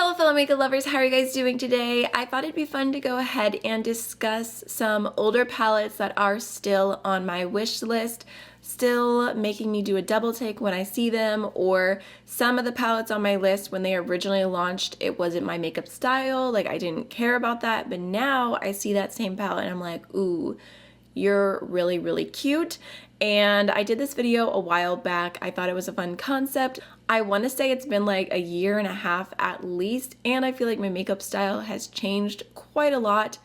Hello fellow makeup lovers, how are you guys doing today? I thought it'd be fun to go ahead and discuss some older palettes that are still on my wish list, still making me do a double take when I see them, or some of the palettes on my list when they originally launched, it wasn't my makeup style, like I didn't care about that, but now I see that same palette and I'm like, ooh, you're really, really cute. And I did this video a while back. I thought it was a fun concept. I want to say it's been like a year and a half at least, and I feel like my makeup style has changed quite a lot.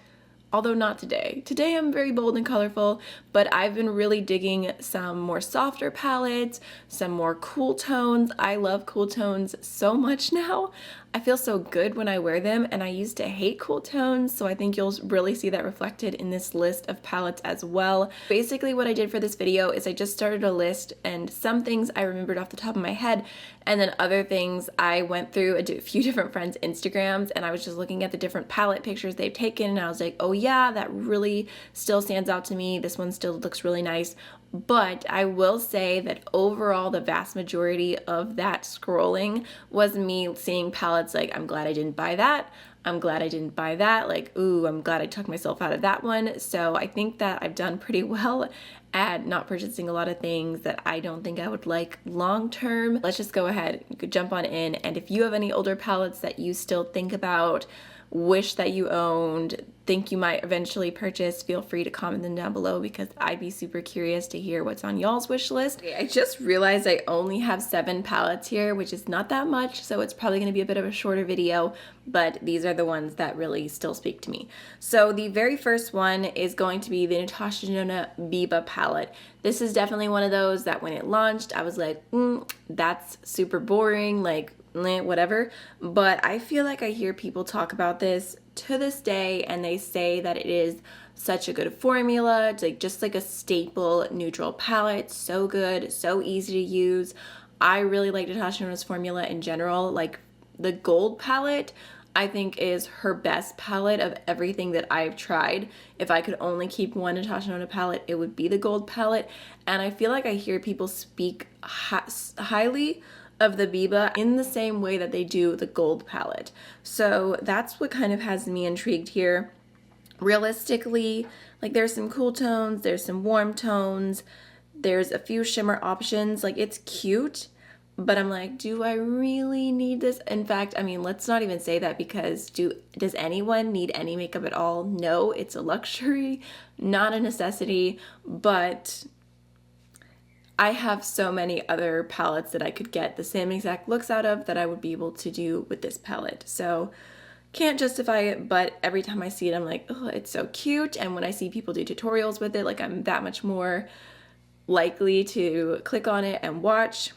Although not today. Today I'm very bold and colorful, but I've been really digging some more softer palettes, some more cool tones. I love cool tones so much now. I feel so good when I wear them, and I used to hate cool tones, so I think you'll really see that reflected in this list of palettes as well. Basically what I did for this video is I just started a list, and some things I remembered off the top of my head, and then other things I went through a few different friends' Instagrams, and I was just looking at the different palette pictures they've taken, and I was like, oh yeah, that really still stands out to me. This one still looks really nice. But I will say that overall, the vast majority of that scrolling was me seeing palettes like, I'm glad I didn't buy that. I'm glad I didn't buy that. Like, ooh, I'm glad I took myself out of that one. So I think that I've done pretty well at not purchasing a lot of things that I don't think I would like long term. Let's just go ahead, you could jump on in. And if you have any older palettes that you still think about, wish that you owned, think you might eventually purchase, feel free to comment them down below because I'd be super curious to hear what's on y'all's wish list. Okay, I just realized I only have 7 palettes here, which is not that much, so it's probably going to be a bit of a shorter video, but these are the ones that really still speak to me. So the very first one is going to be the Natasha Denona Biba palette. This is definitely one of those that when it launched, I was like, that's super boring, like, whatever, but I feel like I hear people talk about this to this day and they say that it is such a good formula. It's like just like a staple neutral palette, so good, so easy to use. I really like Natasha Denona's formula in general. Like the gold palette I think is her best palette of everything that I've tried. If I could only keep one Natasha Denona palette, it would be the gold palette, and I feel like I hear people speak highly of the Biba in the same way that they do the gold palette. So that's what kind of has me intrigued here. Realistically, like there's some cool tones, there's some warm tones, there's a few shimmer options, like it's cute, but I'm like, do I really need this? In fact, I mean, let's not even say that because does anyone need any makeup at all? No, it's a luxury, not a necessity, but I have so many other palettes that I could get the same exact looks out of that I would be able to do with this palette. So can't justify it, but every time I see it, I'm like, oh, it's so cute. And when I see people do tutorials with it, like I'm that much more likely to click on it and watch.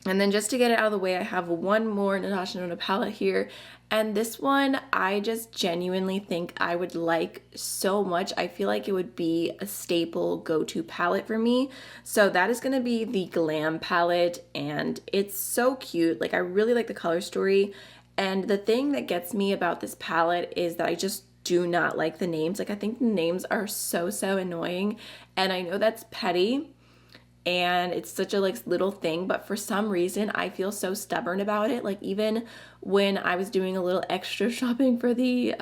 And then just to get it out of the way, I have one more Natasha Denona palette here. And this one, I just genuinely think I would like so much. I feel like it would be a staple go-to palette for me. So that is going to be the Glam palette. And it's so cute. Like I really like the color story. And the thing that gets me about this palette is that I just do not like the names. Like I think the names are so annoying. And I know that's petty. And it's such a like little thing, but for some reason I feel so stubborn about it. Like even when I was doing a little extra shopping for the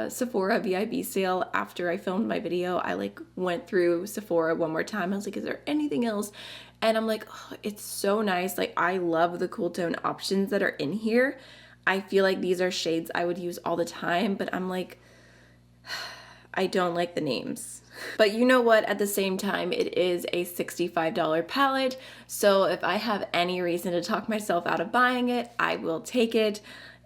Sephora VIB sale after I filmed my video, I like went through Sephora one more time. I was like, is there anything else? And I'm like, oh, it's so nice. Like I love the cool tone options that are in here. I feel like these are shades I would use all the time, but I'm like, I don't like the names. But you know what, at the same time, it is a $65 palette, so if I have any reason to talk myself out of buying it, I will take it.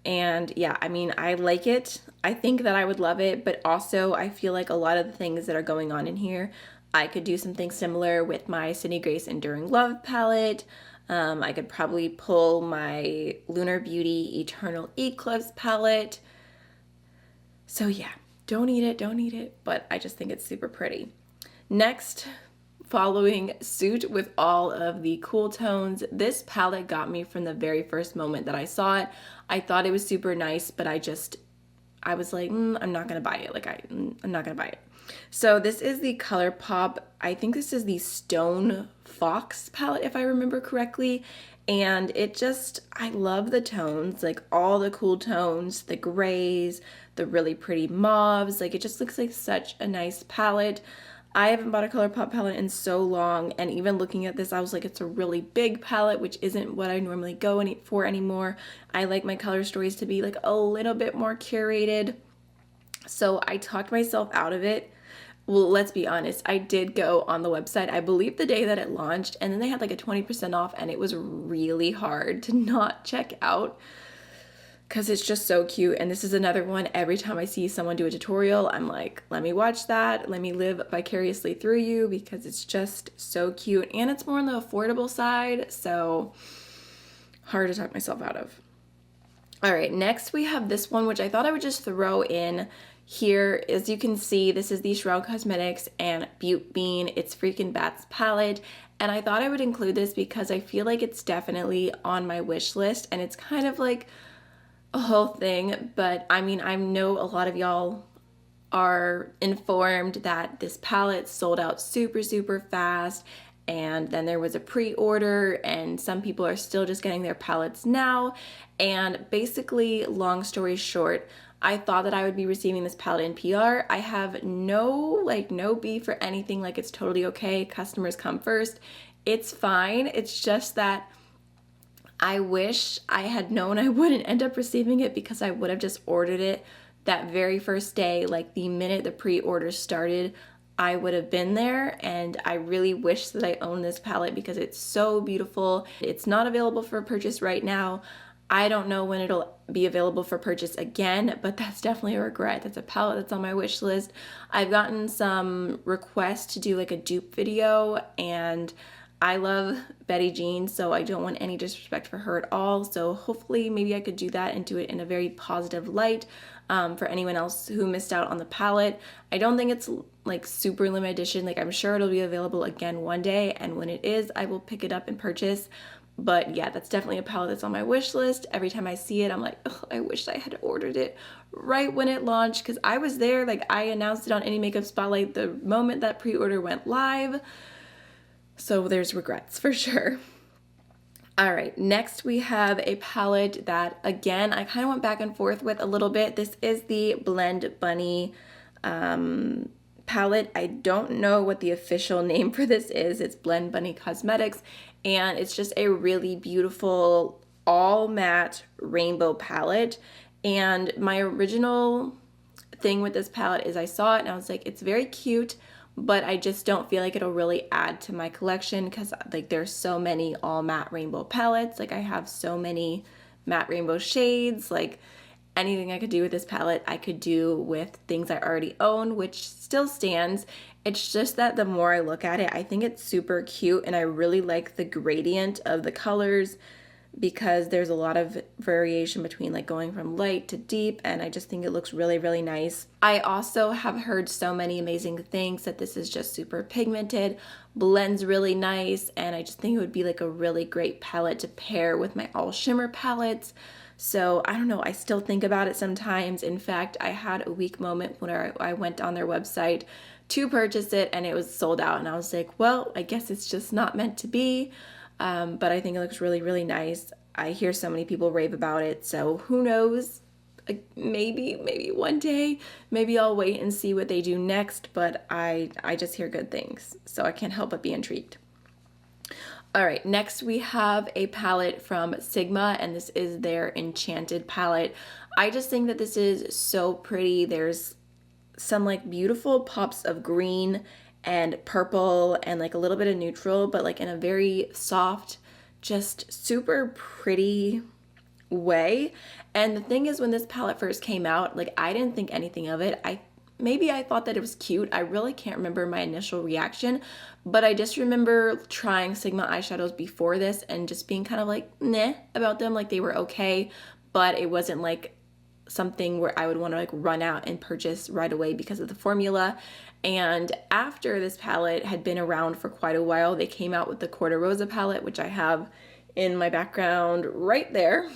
And yeah, I mean, I like it. I think that I would love it, but also I feel like a lot of the things that are going on in here, I could do something similar with my Sydney Grace Enduring Love palette. I could probably pull my Lunar Beauty Eternal Eclipse palette. So yeah. Don't eat it, but I just think it's super pretty. Next, following suit with all of the cool tones, this palette got me from the very first moment that I saw it. I thought it was super nice, but I was like, I'm not gonna buy it. Like I'm not gonna buy it. So this is the ColourPop, I think this is the Stone Fox palette if I remember correctly. And it just, I love the tones, like all the cool tones, the grays, the really pretty mauves. Like it just looks like such a nice palette. I haven't bought a ColourPop palette in so long, and even looking at this, I was like, it's a really big palette, which isn't what I normally go for anymore. I like my color stories to be like a little bit more curated. So I talked myself out of it. Well, let's be honest, I did go on the website, I believe the day that it launched, and then they had like a 20% off, and it was really hard to not check out because it's just so cute. And this is another one, every time I see someone do a tutorial, I'm like, let me watch that, let me live vicariously through you, because it's just so cute, and it's more on the affordable side, so hard to talk myself out of. All right, next we have this one, which I thought I would just throw in here. As you can see, this is the Shroud Cosmetics and Butte Bean It's Freakin' Bats palette, and I thought I would include this because I feel like it's definitely on my wish list, and it's kind of like a whole thing. But I mean, I know a lot of y'all are informed that this palette sold out super fast, and then there was a pre-order, and some people are still just getting their palettes now. And basically, long story short, I thought that I would be receiving this palette in PR. I have no beef or anything, like it's totally okay. Customers come first. It's fine. It's just that I wish I had known I wouldn't end up receiving it, because I would have just ordered it that very first day. Like the minute the pre-order started, I would have been there, and I really wish that I owned this palette because it's so beautiful. It's not available for purchase right now. I don't know when it'll be available for purchase again, but that's definitely a regret. That's a palette that's on my wish list. I've gotten some requests to do like a dupe video, and I love Betty Jean, so I don't want any disrespect for her at all. So hopefully maybe I could do that and do it in a very positive light for anyone else who missed out on the palette. I don't think it's like super limited edition. Like I'm sure it'll be available again one day, and when it is, I will pick it up and purchase. But yeah, that's definitely a palette that's on my wish list. Every time I see it, I'm like, oh, I wish I had ordered it right when it launched, because I was there. Like I announced it on Any Makeup Spotlight the moment that pre-order went live. So there's regrets for sure. All right, next we have a palette that, again, I kind of went back and forth with a little bit. This is the Blend Bunny palette. I don't know what the official name for this is. It's Blend Bunny Cosmetics, and it's just a really beautiful all matte rainbow palette. And my original thing with this palette is I saw it and I was like, it's very cute, but I just don't feel like it'll really add to my collection, because like there's so many all matte rainbow palettes. Like I have so many matte rainbow shades. Like anything I could do with this palette, I could do with things I already own, which still stands. It's just that the more I look at it, I think it's super cute, and I really like the gradient of the colors, because there's a lot of variation between like going from light to deep, and I just think it looks really nice. I also have heard so many amazing things that this is just super pigmented, blends really nice, and I just think it would be like a really great palette to pair with my all shimmer palettes. So I don't know, I still think about it sometimes. In fact, I had a weak moment when I went on their website to purchase it and it was sold out, and I was like, well, I guess it's just not meant to be. But I think it looks really nice. I hear so many people rave about it, so who knows? Maybe one day, maybe I'll wait and see what they do next, but I just hear good things, so I can't help but be intrigued. All right, next we have a palette from Sigma, and this is their Enchanted palette. I just think that this is so pretty. There's some like beautiful pops of green and purple and like a little bit of neutral, but like in a very soft, just super pretty way. And the thing is, when this palette first came out, like I didn't think anything of it. Maybe I thought that it was cute. I really can't remember my initial reaction, but I just remember trying Sigma eyeshadows before this and just being kind of like meh about them. Like they were okay, but it wasn't like something where I would want to like run out and purchase right away because of the formula. And after this palette had been around for quite a while, they came out with the Corta Rosa palette, which I have in my background right there.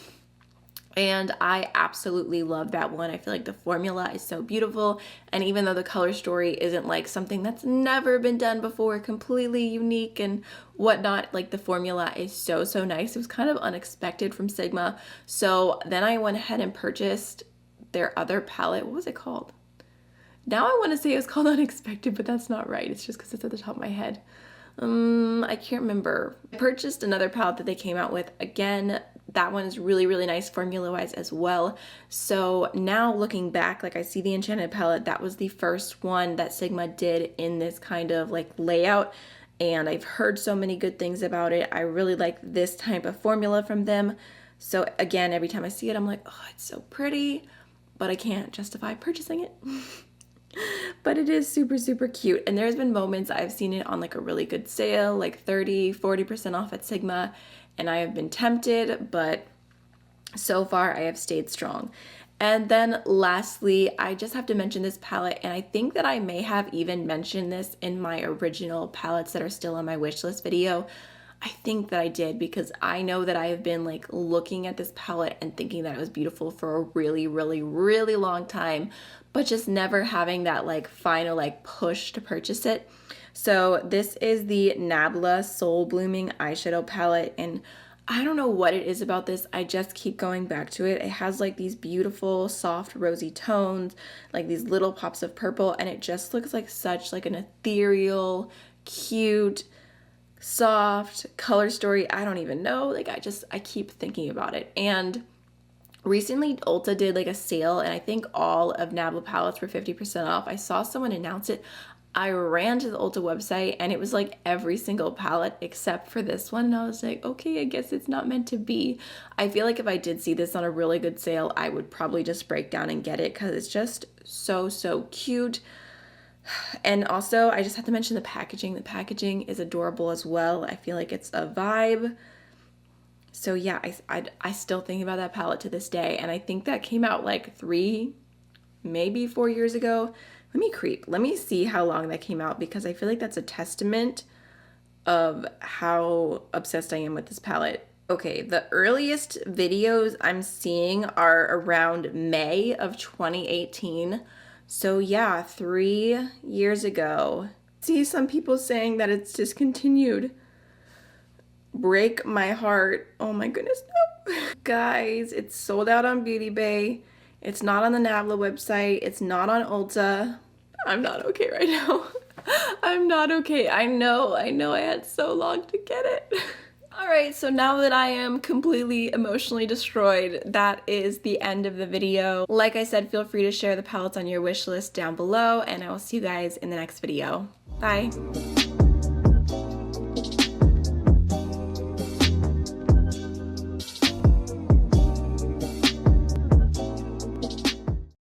And I absolutely love that one. I feel like the formula is so beautiful. And even though the color story isn't like something that's never been done before, completely unique and whatnot, like the formula is so, so nice. It was kind of unexpected from Sigma. So then I went ahead and purchased their other palette. What was it called? Now I want to say it was called Unexpected, but that's not right. It's just because it's at the top of my head. I can't remember. I purchased another palette that they came out with. Again, that one is really, really nice formula-wise as well. So now looking back, like I see the Enchanted palette, that was the first one that Sigma did in this kind of like layout. And I've heard so many good things about it. I really like this type of formula from them. So again, every time I see it, I'm like, oh, it's so pretty, but I can't justify purchasing it. But it is super, super cute. And there's been moments I've seen it on like a really good sale, like 30-40% off at Sigma, and I have been tempted, but so far I have stayed strong. And then lastly, I just have to mention this palette, and I think that I may have even mentioned this in my original palettes that are still on my wish list video. I think that I did, because I know that I have been like looking at this palette and thinking that it was beautiful for a really, really, really long time, but just never having that like final like push to purchase it. So this is the Nabla Soul Blooming Eyeshadow Palette, and I don't know what it is about this. I just keep going back to it. It has like these beautiful soft rosy tones, like these little pops of purple, and it just looks like such like an ethereal, cute, soft color story. I don't even know, like I keep thinking about it. And recently Ulta did like a sale, and I think all of Nabla palettes were 50% off. I saw someone announce it. I ran to the Ulta website, and it was like every single palette except for this one, and I was like, okay, I guess it's not meant to be. I feel like if I did see this on a really good sale, I would probably just break down and get it, because it's just so, so cute. And also, I just have to mention the packaging. The packaging is adorable as well. I feel like it's a vibe. So yeah, I still think about that palette to this day. And I think that came out like 3, maybe 4 years ago. Let me creep. Let me see how long that came out, because I feel like that's a testament of how obsessed I am with this palette. Okay, the earliest videos I'm seeing are around May of 2018. So yeah, 3 years ago. See some people saying that it's discontinued. Break my heart. Oh my goodness, no. Guys, it's sold out on Beauty Bay. It's not on the Nabla website. It's not on Ulta. I'm not okay right now. I'm not okay. I know I had so long to get it. Alright, so now that I am completely emotionally destroyed, that is the end of the video. Like I said, feel free to share the palettes on your wish list down below, and I will see you guys in the next video. Bye!